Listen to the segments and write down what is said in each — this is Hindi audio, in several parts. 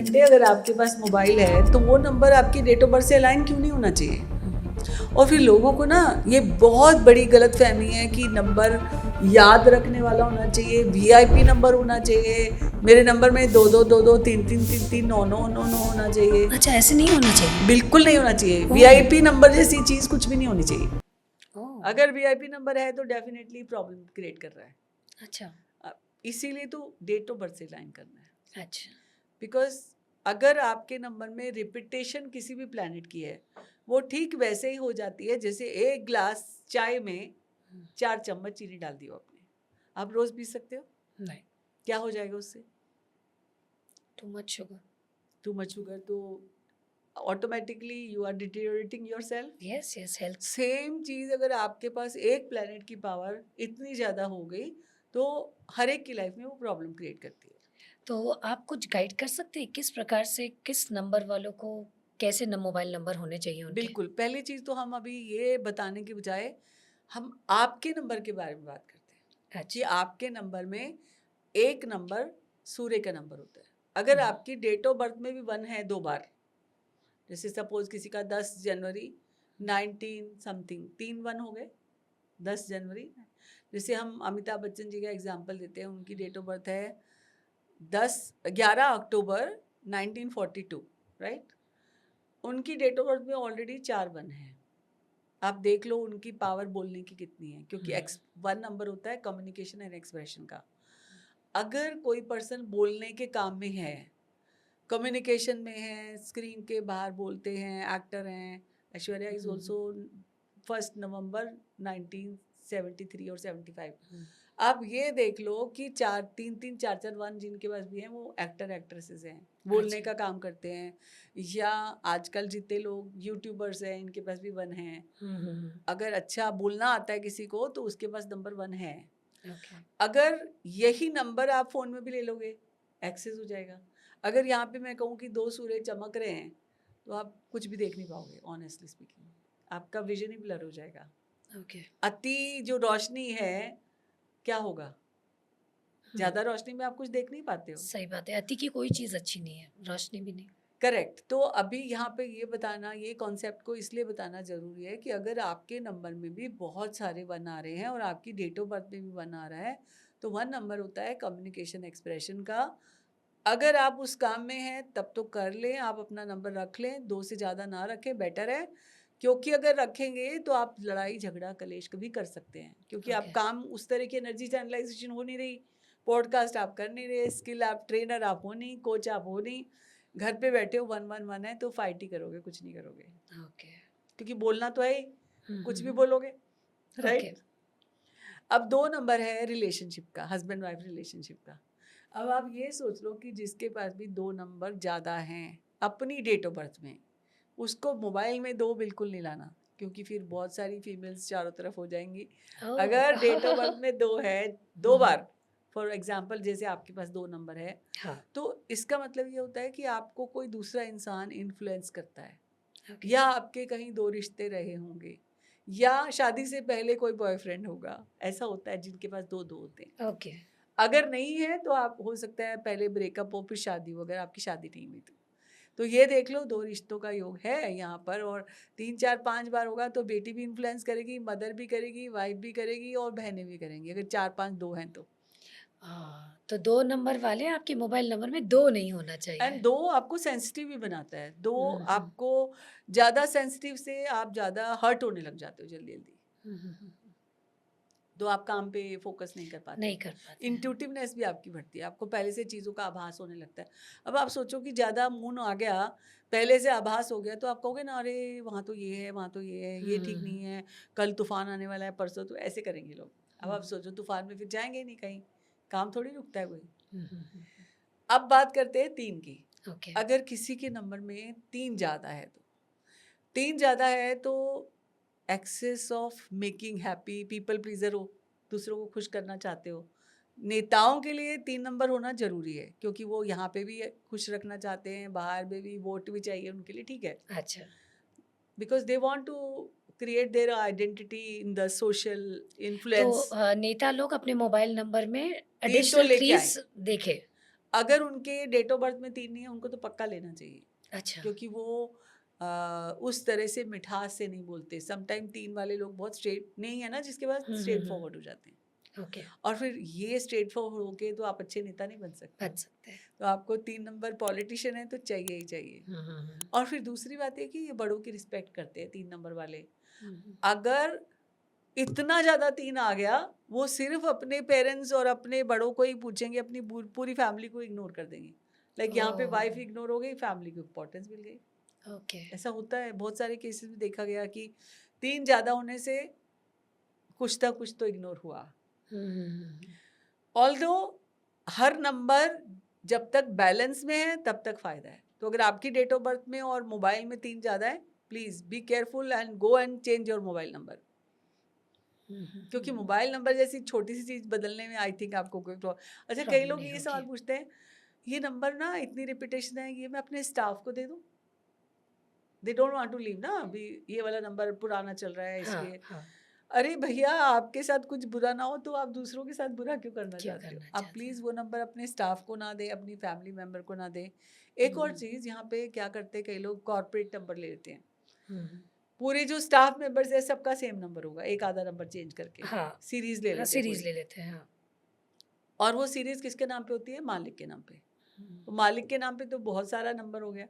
मंडे अगर आपके पास मोबाइल है तो वो नंबर आपकी डेट ऑफ बर्थ से अलाइन क्यों नहीं होना चाहिए? और फिर लोगों को ना ये बहुत बड़ी गलत फहमी है कि नंबर याद रखने वाला होना चाहिए, वीआईपी नंबर होना चाहिए, मेरे नंबर में 2 2 2 2 3 3 3 3 9 9 9 9 होना चाहिए। अच्छा, ऐसे नहीं होना चाहिए। बिल्कुल नहीं होना चाहिए। ओह। वीआईपी नंबर जैसी चीज कुछ भी नहीं होनी चाहिए। ओह, अगर वीआईपी नंबर है तो डेफिनेटली प्रॉब्लम क्रिएट कर रहा है। अच्छा इसीलिए तो डेट ऑफ बर्थ से लाइन करना है। अच्छा। बिकॉज अगर आपके नंबर में रिपीटेशन किसी भी प्लैनेट की है, वो ठीक वैसे ही हो जाती है जैसे एक ग्लास चाय में 4 चम्मच चीनी डाल दी हो आपने। आप रोज पी सकते हो? नहीं, क्या हो जाएगा उससे? Too much sugar. Too much sugar, तो automatically you are deteriorating yourself. Yes yes, health. Same चीज अगर आपके पास एक प्लैनेट की पावर इतनी ज्यादा हो गई तो हर एक की लाइफ में वो प्रॉब्लम क्रिएट करती है। तो आप कुछ गाइड कर सकते हैं किस प्रकार से किस नंबर वालों को कैसे मोबाइल नंबर होने चाहिए उनके? बिल्कुल, पहली चीज तो हम अभी ये बताने के बजाय हम आपके नंबर के बारे में बात करते हैं कि अच्छा। आपके नंबर में एक नंबर सूर्य का नंबर होता है। अगर आपकी डेट ऑफ बर्थ में भी 1 है 2 बार, जैसे सपोज किसी का 10 जनवरी 19 समथिंग 3 1 हो गए 10 जनवरी। जैसे हम अमिताभ बच्चन जी का एग्जांपल देते हैं, उनकी डेट ऑफ बर्थ है 11 अक्टूबर 1942, राइट? उनकी डेट ऑफ बर्थ में ऑलरेडी 4 1 है। आप देख लो उनकी पावर बोलने की कितनी है, क्योंकि वन नंबर होता है कम्युनिकेशन एंड एक्सप्रेशन का। अगर कोई पर्सन बोलने के काम में है, कम्युनिकेशन में है, स्क्रीन के बाहर बोलते हैं, एक्टर हैं, ऐश्वर्या इज ऑल्सो 1 नवंबर 1973 और 75। आप ये देख लो कि 4 1 जिनके पास भी हैं वो एक्टर एक्ट्रेसेस हैं, बोलने का काम करते हैं। या आजकल जितने लोग यूट्यूबर्स हैं इनके पास भी 1 है। अगर अच्छा बोलना आता है किसी को तो उसके पास नंबर 1 है। ओके। अगर यही नंबर आप फोन में भी ले लोगे, एक्सेस हो जाएगा। अगर यहाँ पे मैं कहूँ कि 2 सूरज चमक रहे हैं तो आप कुछ भी देख नहीं पाओगे, ऑनेस्टली स्पीकिंग। आपका विजन ही ब्लर हो जाएगा। ओके। अति जो रोशनी है, क्या होगा? ज्यादा रोशनी में आप कुछ देख नहीं पाते हो। सही बात है, अति की कोई चीज अच्छी नहीं है, रोशनी भी नहीं। करेक्ट। तो अभी यहाँ पे ये बताना, ये कॉन्सेप्ट को इसलिए बताना जरूरी है कि अगर आपके नंबर में भी बहुत सारे 1 आ रहे हैं और आपकी डेट ऑफ बर्थ में भी 1 आ रहा है, तो 1 नंबर होता है कम्युनिकेशन एक्सप्रेशन का। अगर आप उस काम में हैं तब तो कर लें, आप अपना नंबर रख लें, 2 से ज़्यादा ना रखें, बेटर है। क्योंकि अगर रखेंगे तो आप लड़ाई झगड़ा कलेश कभी कर सकते हैं, क्योंकि आप Okay. काम उस तरह की एनर्जी चैनलाइजेशन हो नहीं रही, पॉडकास्ट आप कर नहीं रहे, स्किल आप ट्रेनर आप हो नहीं, कोच आप हो नहीं, घर पे बैठे हो 1 1 1 है तो फाइट ही करोगे, कुछ नहीं करोगे। ओके। क्योंकि बोलना तो है ही, कुछ भी बोलोगे, ओके। राइट? अब 2 नंबर है रिलेशनशिप का, हस्बैंड वाइफ रिलेशनशिप का। अब आप ये सोच लो कि जिसके पास भी 2 नंबर ज़्यादा हैं अपनी डेट ऑफ बर्थ में, उसको मोबाइल में 2 बिल्कुल नहीं लाना, क्योंकि फिर बहुत सारी फीमेल्स चारों तरफ हो जाएंगी। ओह। अगर डेट ऑफ बर्थ में 2 है 2 बार, फॉर एग्जाम्पल जैसे आपके पास 2 नंबर है, हाँ। तो इसका मतलब ये होता है कि आपको कोई दूसरा इंसान इन्फ्लुएंस करता है, ओके। या आपके कहीं 2 रिश्ते रहे होंगे, या शादी से पहले कोई बॉयफ्रेंड होगा। ऐसा होता है जिनके पास 2 2 होते हैं। ओके। अगर नहीं है तो आप हो सकता है पहले ब्रेकअप हो फिर शादी हो, अगर आपकी शादी नहीं हुई तो ये देख लो 2 रिश्तों का योग है यहाँ पर। और 3 4 5 बार होगा तो बेटी भी इन्फ्लुएंस करेगी, मदर भी करेगी, वाइफ भी करेगी और बहनें भी करेंगी, अगर 4 5 2 हैं तो। हाँ, तो 2 नंबर वाले आपके मोबाइल नंबर में 2 नहीं होना चाहिए। एंड 2 आपको सेंसिटिव भी बनाता है। 2 हम्म। आपको ज़्यादा सेंसिटिव से आप ज़्यादा हर्ट होने लग जाते हो जल्दी जल्दी, तो आप काम पे फोकस नहीं कर पाते नहीं हो। कर पाते हैं। इंट्यूटिवनेस भी आपकी बढ़ती है, आपको पहले से चीज़ों का आभास होने लगता है। अब आप सोचो कि ज़्यादा मून आ गया, पहले से आभास हो गया, तो आप कहोगे ना, अरे वहाँ तो ये है, वहाँ तो ये है, ये ठीक नहीं है, कल तूफान आने वाला है, परसों, तो ऐसे करेंगे लोग। अब आप सोचो तूफान में फिर जाएंगे ही नहीं कहीं, काम थोड़ी रुकता है कोई। अब बात करते हैं 3 की। ओके। अगर किसी के नंबर में 3 ज़्यादा है तो 3 ज़्यादा है तो excess of making happy, people pleaser हो, दूसरों को खुश करना चाहते हो। नेताओं के लिए 3 नंबर होना जरूरी है, क्योंकि वो यहाँ पे भी खुश रखना चाहते हैं, बाहर में भी वोट भी चाहिए उनके लिए, ठीक है? अच्छा। Because they want to create their identity in the social to influence. नेता लोग अपने मोबाइल नंबर में 3 तो एडिशनल लेके आए। 3s देखे। अगर उनके डेट ऑफ बर्थ में 3 नहीं है, उनको तो पक्का लेना चाहिए, अच्छा। क्योंकि वो उस तरह से मिठास से नहीं बोलते। समटाइम 3 वाले लोग बहुत स्ट्रेट नहीं है ना, जिसके बाद स्ट्रेट फॉरवर्ड हो जाते हैं, ओके, और फिर ये स्ट्रेट फॉरवर्ड होके तो आप अच्छे नेता नहीं बन सकते। बन सकते हैं। तो आपको 3 नंबर पॉलिटिशियन है तो चाहिए ही चाहिए। और फिर दूसरी बात है कि ये बड़ों की रिस्पेक्ट करते हैं 3 नंबर वाले। अगर इतना ज़्यादा 3 आ गया, वो सिर्फ अपने पेरेंट्स और अपने बड़ों को ही पूछेंगे, अपनी पूरी फैमिली को इग्नोर कर देंगे। लाइक यहाँ पे वाइफ इग्नोर हो गई, फैमिली को इम्पोर्टेंस मिल गई। ओके। ऐसा होता है, बहुत सारे केसेस में देखा गया कि 3 ज़्यादा होने से कुछ तो इग्नोर हुआ। ऑल्दो हर नंबर जब तक बैलेंस में है तब तक फ़ायदा है। तो अगर आपकी डेट ऑफ बर्थ में और मोबाइल में 3 ज़्यादा है, please be careful and go and change your mobile number. क्योंकि मोबाइल नंबर जैसी छोटी सी चीज़ बदलने में आई थिंक आपको कोई अच्छा, कई प्रॉब्लम लोग नहीं ये सवाल होगी। पूछते हैं, ये नंबर ना इतनी रिपीटेशन है, ये मैं अपने स्टाफ को दे दूं? They don't want to leave ना, अभी ये वाला नंबर पुराना चल रहा है हाँ, इसलिए। हाँ, अरे भैया, आपके साथ कुछ बुरा ना हो तो आप दूसरों के साथ बुरा क्यों करना क्या चाहते हो? करना आप चाहते प्लीज़ हैं? वो नंबर अपने स्टाफ को ना दें, अपनी फैमिली मेंबर को ना दें। एक और चीज़, यहाँ पे क्या करते हैं कई लोग, कॉर्पोरेट नंबर ले लेते हैं। पूरे जो स्टाफ मेंबर्स है सबका सेम नंबर होगा, एक आधा नंबर चेंज करके हाँ, सीरीज ले हाँ, लेते हैं सीरीज़ पूरी। ले लेते हैं, हाँ। और वो सीरीज किसके नाम पे होती है? मालिक के नाम पे। तो मालिक के नाम पे तो बहुत सारा नंबर हो गया,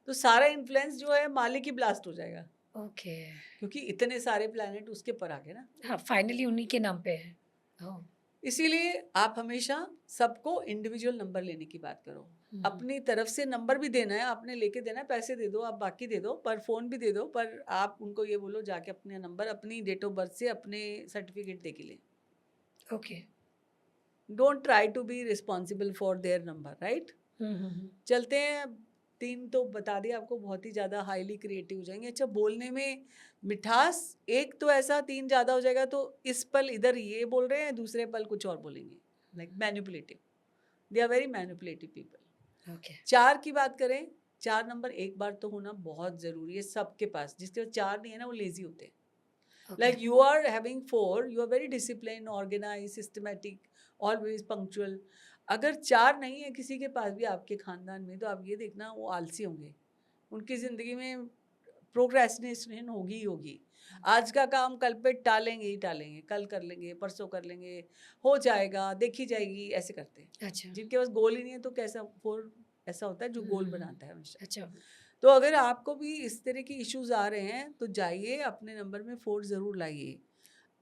तो सारा इन्फ्लुएंस जो है मालिक ही ब्लास्ट हो जाएगा, ओके। क्योंकि इतने सारे प्लैनेट उसके पर आ गए ना। हाँ, फाइनली उन्हीं के नाम पे है। ओह! इसीलिए आप हमेशा सबको इंडिविजुअल नंबर लेने की बात करो। अपनी तरफ से नंबर भी देना है, आपने लेके देना है, पैसे दे दो, आप बाकी दे दो, पर फ़ोन भी दे दो, पर आप उनको ये बोलो जाके अपने नंबर, अपनी डेट ऑफ बर्थ से अपने सर्टिफिकेट दे के लें। Okay. Don't try to be responsible for their number, right? चलते हैं। 3 तो बता दिया आपको, बहुत ही ज़्यादा हाईली क्रिएटिव हो जाएंगे। अच्छा, बोलने में मिठास, एक तो ऐसा 3 ज़्यादा हो जाएगा तो इस पल इधर ये बोल रहे हैं, दूसरे पल कुछ और बोलेंगे, like manipulative. They are very manipulative people. Okay. 4 की बात करें, 4 नंबर एक बार तो होना बहुत ज़रूरी है सबके पास। जिसके पास 4 नहीं है ना, वो लेजी होते हैं। Like you are having 4, you are very disciplined, organized, systematic, always punctual. अगर 4 नहीं है किसी के पास भी आपके खानदान में, तो आप ये देखना वो आलसी होंगे। उनकी ज़िंदगी में प्रोक्रेस्टिनेशन होगी ही होगी। आज का काम कल पे टालेंगे ही टालेंगे, कल कर लेंगे, परसों कर लेंगे, हो जाएगा, देखी जाएगी, ऐसे करते हैं। अच्छा। जिनके पास गोल ही नहीं है तो कैसा 4 ऐसा होता है जो गोल बनाता है हमेशा। अच्छा। तो अगर आपको भी इस तरह की इश्यूज आ रहे हैं तो जाइए अपने नंबर में 4 ज़रूर लाइए।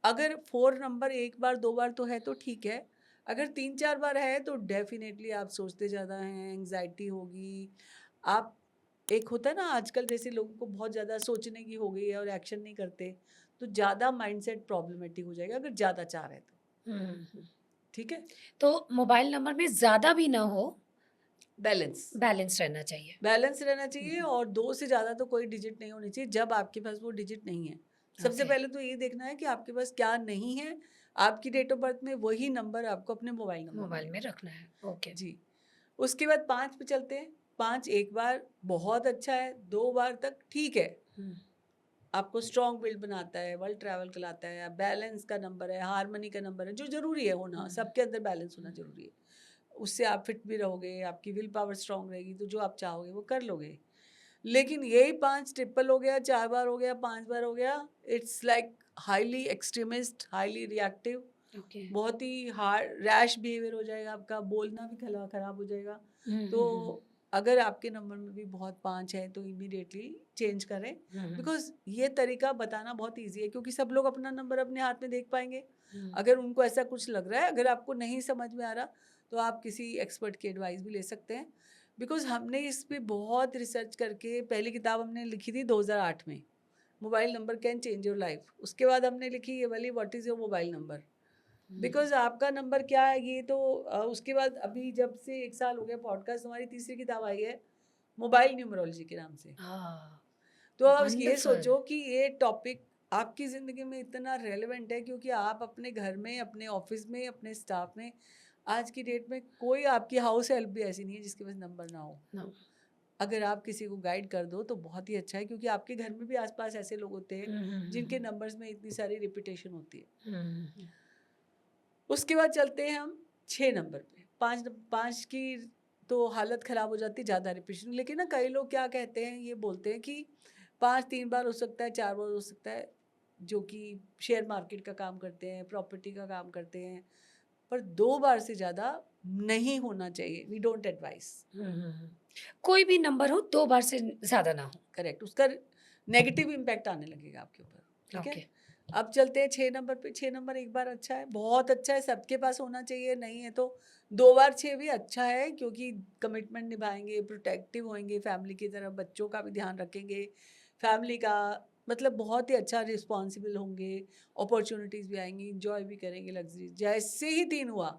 अगर 4 नंबर एक बार 2 बार तो है तो ठीक है, अगर 3-4 बार है तो डेफिनेटली आप सोचते ज़्यादा हैं, एंग्जाइटी होगी। आप, एक होता है ना आजकल जैसे लोगों को बहुत ज़्यादा सोचने की हो गई है और एक्शन नहीं करते, तो ज़्यादा माइंडसेट प्रॉब्लमेटिक हो जाएगा अगर ज़्यादा 4 है तो। ठीक है? तो मोबाइल नंबर में ज़्यादा भी ना हो, बैलेंस। बैलेंस रहना चाहिए। बैलेंस रहना चाहिए, और 2 से ज़्यादा तो कोई डिजिट नहीं होनी चाहिए जब आपके पास वो डिजिट नहीं है। सबसे ओके। पहले तो ये देखना है कि आपके पास क्या नहीं है, आपकी डेट ऑफ बर्थ में वही नंबर आपको अपने मोबाइल नंबर मोबाइल में लेना है। रखना है। ओके। जी। उसके बाद 5 पे चलते हैं। 5 एक बार बहुत अच्छा है, 2 बार तक ठीक है। आपको स्ट्रॉन्ग बिल्ड बनाता है, वर्ल्ड ट्रैवल कराता है, बैलेंस का नंबर है, हार्मनी का नंबर है, जो ज़रूरी है होना, सबके अंदर बैलेंस होना ज़रूरी है। उससे आप फिट भी रहोगे, आपकी विल पावर स्ट्रॉन्ग रहेगी, तो जो आप चाहोगे वो कर लोगे। लेकिन यही 5 ट्रिपल हो गया, 4 बार हो गया, 5 बार हो गया, it's like highly extremist, highly reactive, okay. बहुत ही हार्ड रैश बिहेवियर हो जाएगा आपका, बोलना भी खराब हो जाएगा। तो अगर आपके नंबर में भी बहुत 5 है तो इमीडिएटली चेंज करें, बिकॉज ये तरीका बताना बहुत ईजी है, क्योंकि सब लोग अपना नंबर अपने हाथ में देख पाएंगे। अगर उनको ऐसा कुछ लग रहा है, अगर आपको नहीं समझ में आ रहा, तो आप किसी एक्सपर्ट की एडवाइस भी ले सकते हैं। बिकॉज हमने इस पे बहुत रिसर्च करके, पहली किताब हमने लिखी थी 2008 में, mobile number can change your life. उसके बाद हमने लिखी ये वाली, what is your mobile number. Because आपका नंबर क्या है ये तो उसके बाद अभी जब से 1 साल हो गया पॉडकास्ट, हमारी तीसरी किताब आई है मोबाइल न्यूमरोलॉजी के नाम से। तो आप ये सोचो कि ये टॉपिक आपकी ज़िंदगी में इतना रेलेवेंट है, क्योंकि आप अपने घर में, अपने ऑफिस में, अपने स्टाफ में, आज की डेट में कोई आपकी हाउस हेल्प भी ऐसी नहीं है जिसके पास नंबर ना हो। No. अगर आप किसी को गाइड कर दो तो बहुत ही अच्छा है, क्योंकि आपके घर में भी आसपास ऐसे लोग होते हैं जिनके नंबर्स में इतनी सारी रिपीटेशन होती है। उसके बाद चलते हैं हम 6 नंबर पे। 5 की तो हालत ख़राब हो जाती है, ज़्यादा रिपीटेशन। लेकिन ना कई लोग क्या कहते हैं, ये बोलते हैं कि 5 3 बार हो सकता है, 4 बार हो सकता है, जो कि शेयर मार्केट का काम करते हैं, प्रॉपर्टी का काम करते हैं, पर 2 बार से ज़्यादा नहीं होना चाहिए। We don't advise. कोई भी नंबर हो 2 बार से ज़्यादा ना हो। करेक्ट, उसका नेगेटिव इम्पैक्ट आने लगेगा आपके ऊपर। ठीक है, ओके। अब चलते हैं 6 नंबर पे। 6 नंबर एक बार अच्छा है, बहुत अच्छा है, सबके पास होना चाहिए। नहीं है तो 2 बार 6 भी अच्छा है, क्योंकि कमिटमेंट निभाएंगे, प्रोटेक्टिव होंगे, फैमिली की तरफ बच्चों का भी ध्यान रखेंगे, फैमिली का मतलब बहुत ही अच्छा रिस्पॉन्सिबल होंगे, अपॉर्चुनिटीज़ भी आएंगी, इंजॉय भी करेंगे, लग्जरी। जैसे ही 3 हुआ,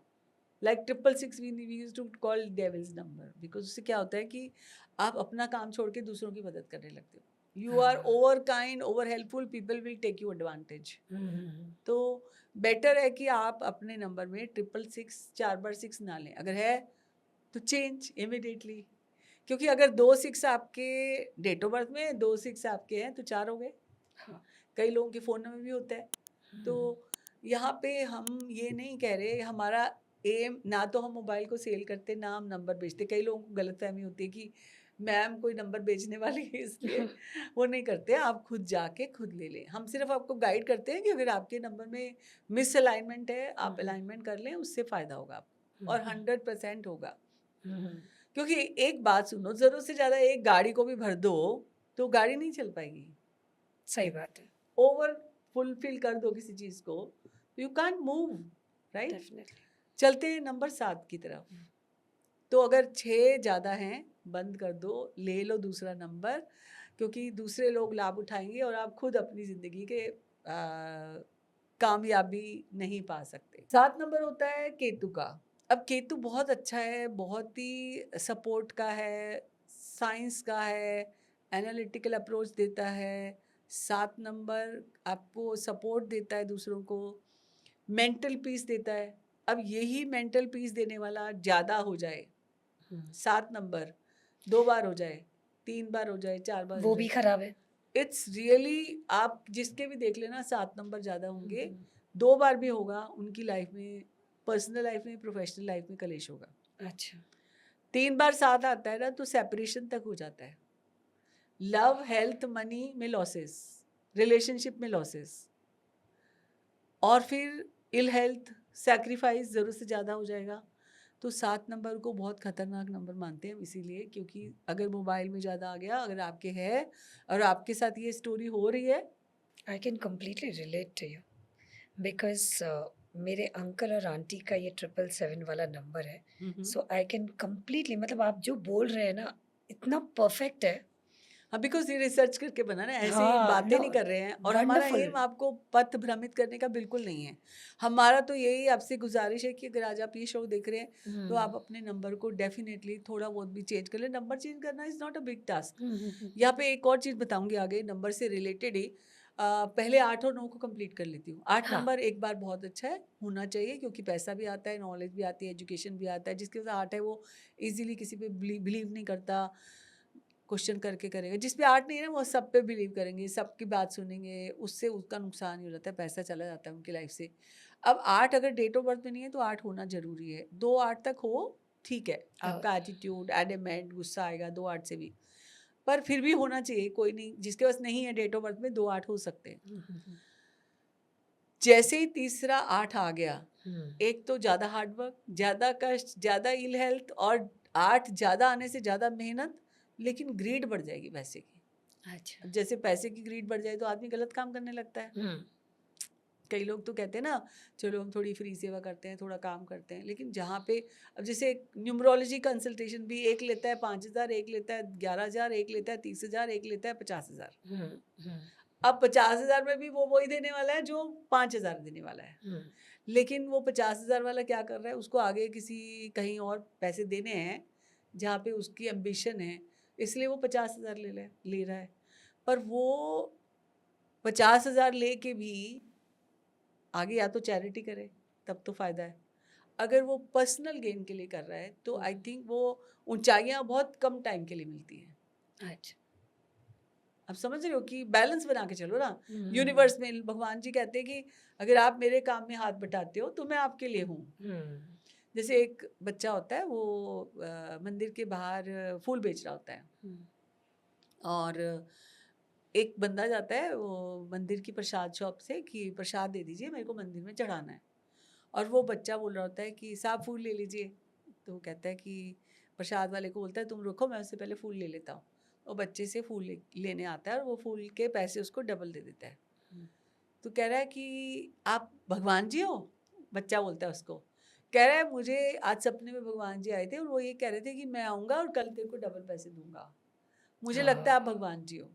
like 666 we used to call devil's number, because उससे क्या होता है कि आप अपना काम छोड़ के दूसरों की मदद करने लगते हो। यू आर हाँ। Over kind, over helpful, people will take you advantage. Hmm. तो बेटर है कि आप अपने नंबर में 666 4 बार 6 ना लें। अगर है तो चेंज इमिडिएटली, क्योंकि अगर 2 6 आपके डेट ऑफ बर्थ में, 2 6 आपके हैं, तो 4 हो गए। हाँ। कई लोगों के फ़ोन में भी होता है। तो यहाँ पे हम ये नहीं कह रहे, हमारा एम ना तो हम मोबाइल को सेल करते, ना हम नंबर बेचते। कई लोगों को गलतफहमी होती है कि मैम कोई नंबर बेचने वाली है, इसलिए वो नहीं करते। आप खुद जाके खुद ले लें। हम सिर्फ आपको गाइड करते हैं कि अगर आपके नंबर में मिस अलाइनमेंट है, आप अलाइनमेंट कर लें, उससे फ़ायदा होगा आपको, और 100% होगा। क्योंकि एक बात सुनो, ज़रूरत से ज़्यादा एक गाड़ी को भी भर दो तो गाड़ी नहीं चल पाएगी। सही बात है। ओवर फुलफिल कर दो किसी चीज़ को, you can't move, right. Definitely. चलते हैं नंबर 7 की तरफ। तो अगर 6 ज़्यादा हैं, बंद कर दो, ले लो दूसरा नंबर, क्योंकि दूसरे लोग लाभ उठाएंगे और आप खुद अपनी ज़िंदगी के कामयाबी नहीं पा सकते। 7 नंबर होता है केतु का। अब केतु बहुत अच्छा है, बहुत ही सपोर्ट का है, साइंस का है, एनालिटिकल अप्रोच देता है। 7 नंबर आपको सपोर्ट देता है दूसरों को, मेंटल पीस देता है। अब यही मेंटल पीस देने वाला ज़्यादा हो जाए, 7 नंबर 2 बार हो जाए, 3 बार हो जाए, 4 बार हो वो भी जाए, खराब है। इट्स रियली, आप जिसके भी देख लेना 7 नंबर ज़्यादा होंगे, 2 बार भी होगा, उनकी लाइफ में, पर्सनल लाइफ में, प्रोफेशनल लाइफ में कलेश होगा। अच्छा। 3 बार 7 आता है ना, तो सेपरेशन तक हो जाता है। लव, हेल्थ, मनी में लॉसेस, रिलेशनशिप में लॉसेस, और फिर इल हेल्थ, सैक्रिफाइस ज़रूरत से ज़्यादा हो जाएगा। तो 7 नंबर को बहुत खतरनाक नंबर मानते हैं हम, इसीलिए, क्योंकि अगर मोबाइल में ज़्यादा आ गया, अगर आपके है और आपके साथ ये स्टोरी हो रही है, I can completely relate to you because मेरे अंकल और आंटी का ये 777 वाला नंबर है। सो आई कैन कम्प्लीटली, मतलब आप जो बोल रहे हैं ना, इतना परफेक्ट है। हाँ, बिकॉज ये रिसर्च करके बना ना, ऐसे ही हाँ, बातें नो, नहीं कर रहे हैं, और हमारा वंडरफुल। एम आपको पथ भ्रमित करने का बिल्कुल नहीं है। हमारा तो यही आपसे गुजारिश है कि अगर आज आप ये शो देख रहे हैं, तो आप अपने नंबर को डेफिनेटली थोड़ा बहुत भी चेंज कर लें। नंबर चेंज करना is not a big task. यहाँ पे एक और चीज़ बताऊंगी आगे, नंबर से रिलेटेड ही। पहले 8 और 9 को कंप्लीट कर लेती हूँ। 8 हाँ। नंबर एक बार बहुत अच्छा है, होना चाहिए, क्योंकि पैसा भी आता है, नॉलेज भी आती है, एजुकेशन भी आता है। जिसके पास 8 है वो इजीली किसी पे बिलीव नहीं करता, क्वेश्चन करके करेगा। जिस पे 8 नहीं है ना, वो सब पे बिलीव करेंगे, सबकी बात सुनेंगे, उससे उसका नुकसान ही हो जाता है, पैसा चला जाता है उनकी लाइफ से। अब 8 अगर डेट ऑफ बर्थ में नहीं है, तो 8 होना ज़रूरी है। 2 8 तक हो, ठीक है, आपका एटीट्यूड, एडमेंट, गुस्सा आएगा 2 8 से भी, पर फिर भी होना चाहिए। कोई नहीं, जिसके पास नहीं है डेट ऑफ बर्थ में, 2 8 हो सकते हैं। जैसे ही तीसरा 8 आ गया, एक तो ज़्यादा हार्डवर्क, ज़्यादा कष्ट, ज़्यादा इल हेल्थ, और 8 ज़्यादा आने से ज़्यादा मेहनत, लेकिन ग्रीड बढ़ जाएगी पैसे की। अच्छा। अब जैसे पैसे की ग्रीड बढ़ जाए तो आदमी गलत काम करने लगता है। कई लोग तो कहते हैं ना, चलो हम थोड़ी फ्री सेवा करते हैं, थोड़ा काम करते हैं, लेकिन जहाँ पे, अब जैसे न्यूमरोलॉजी कंसल्टेशन भी एक लेता है 5,000, एक लेता है 11,000, एक लेता है 30,000, एक लेता है 50,000। अब 50,000 में भी वो वही देने वाला है जो 5,000 देने वाला है, लेकिन वो 50,000 वाला क्या कर रहा है, उसको आगे किसी कहीं और पैसे देने हैं जहाँ पे उसकी एम्बिशन है, इसलिए वो 50,000 ले रहा है। पर वो 50,000 लेके भी आगे या तो चैरिटी करे, तब तो फ़ायदा है। अगर वो पर्सनल गेन के लिए कर रहा है, तो आई थिंक वो ऊंचाइयाँ बहुत कम टाइम के लिए मिलती हैं। अच्छा। आप समझ रहे हो कि बैलेंस बना के चलो ना। यूनिवर्स में भगवान जी कहते हैं कि अगर आप मेरे काम में हाथ बटाते हो, तो मैं आपके लिए हूँ। जैसे एक बच्चा होता है वो मंदिर के बाहर फूल बेच रहा होता है, और एक बंदा जाता है वो मंदिर की प्रसाद शॉप से कि प्रसाद दे दीजिए, मेरे को मंदिर में चढ़ाना है। और वो बच्चा बोल रहा होता है कि साहब फूल ले लीजिए। तो वो कहता है कि प्रसाद वाले को बोलता है तुम रुको, मैं उससे पहले फूल ले लेता हूँ। वो बच्चे से फूल लेने आता है और वो फूल के पैसे उसको डबल दे देता है। तो कह रहा है कि आप भगवान जी हो? बच्चा बोलता है उसको। कह रहा है मुझे आज सपने में भगवान जी आए थे और वो ये कह रहे थे कि मैं आऊँगा और कल तेरे को डबल पैसे दूँगा। मुझे लगता है आप भगवान जी हो।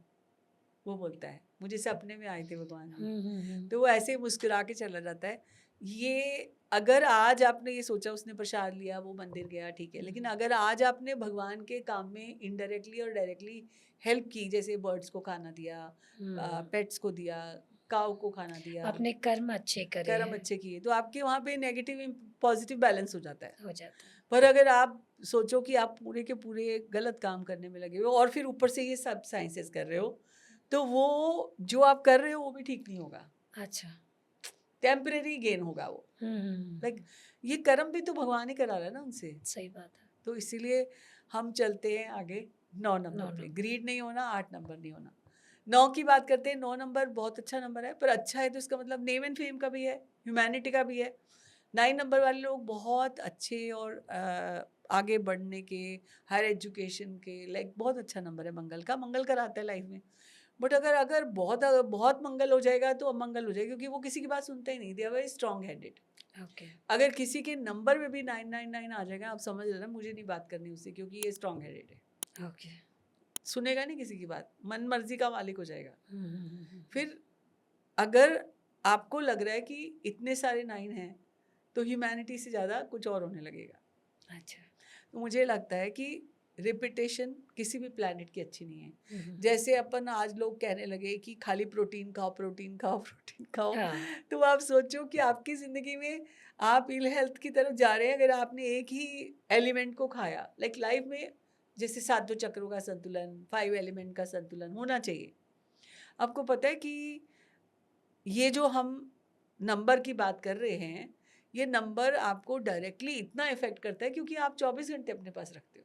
वो बोलता है मुझे सपने में आए थे भगवान जी। तो वो ऐसे ही मुस्कुरा के चला जाता है। ये अगर आज आपने ये सोचा उसने प्रसाद लिया, वो मंदिर गया, ठीक है। लेकिन अगर आज आपने भगवान के काम में इनडायरेक्टली और डायरेक्टली हेल्प की, जैसे बर्ड्स को खाना दिया, पेट्स को दिया, काऊ को खाना दिया, आपने कर्म अच्छे करे कर्म हैं, अच्छे किए, तो आपके वहाँ पे नेगेटिव पॉजिटिव बैलेंस हो जाता है। हो जाता है। पर अगर आप सोचो कि आप पूरे के पूरे गलत काम करने में लगे हो और फिर ऊपर से ये सब साइंसेस कर रहे हो, तो वो जो आप कर रहे हो वो भी ठीक नहीं होगा, अच्छा। टेम्परेरी गेन होगा वो। लाइक ये कर्म भी तो भगवान ही करा रहा है ना उनसे। सही बात है। तो इसीलिए हम चलते हैं आगे 9 नंबर 9 पे। नंबर। ग्रीड नहीं होना, 8 नंबर नहीं होना। 9 की बात करते हैं, 9 नंबर बहुत अच्छा नंबर है, पर अच्छा है तो इसका मतलब नेम एंड फेम का भी है, ह्यूमैनिटी का भी है। 9 नंबर वाले लोग बहुत अच्छे और आगे बढ़ने के, हायर एजुकेशन के, लाइक बहुत अच्छा नंबर है मंगल का। मंगल कराता है लाइफ में। बट अगर बहुत बहुत मंगल हो जाएगा तो अमंगल हो जाएगा, क्योंकि वो किसी की बात सुनते ही नहीं, they are very strong headed. Okay. अगर किसी के नंबर में भी 999 आ जाएगा, आप समझ लेना मुझे नहीं बात करनी उससे, क्योंकि ये स्ट्रॉन्ग हेडेड है। ओके। सुनेगा नहीं किसी की बात, मन मर्जी का मालिक हो जाएगा। फिर फिर अगर आपको लग रहा है कि इतने सारे 9 हैं तो ह्यूमैनिटी से ज़्यादा कुछ और होने लगेगा। अच्छा। तो मुझे लगता है कि रिपीटेशन किसी भी प्लैनेट की अच्छी नहीं है। हम्म। जैसे अपन आज लोग कहने लगे कि खाली प्रोटीन खाओ, प्रोटीन खाओ, प्रोटीन खाओ। हाँ। तो आप सोचो कि आपकी ज़िंदगी में आप इल हेल्थ की तरफ जा रहे हैं अगर आपने एक ही एलिमेंट को खाया। लाइक लाइफ में जैसे सातों चक्रों का संतुलन, 5 एलिमेंट का संतुलन होना चाहिए। आपको पता है कि ये जो हम नंबर की बात कर रहे हैं, ये नंबर आपको डायरेक्टली इतना इफ़ेक्ट करता है क्योंकि आप 24 घंटे अपने पास रखते हो।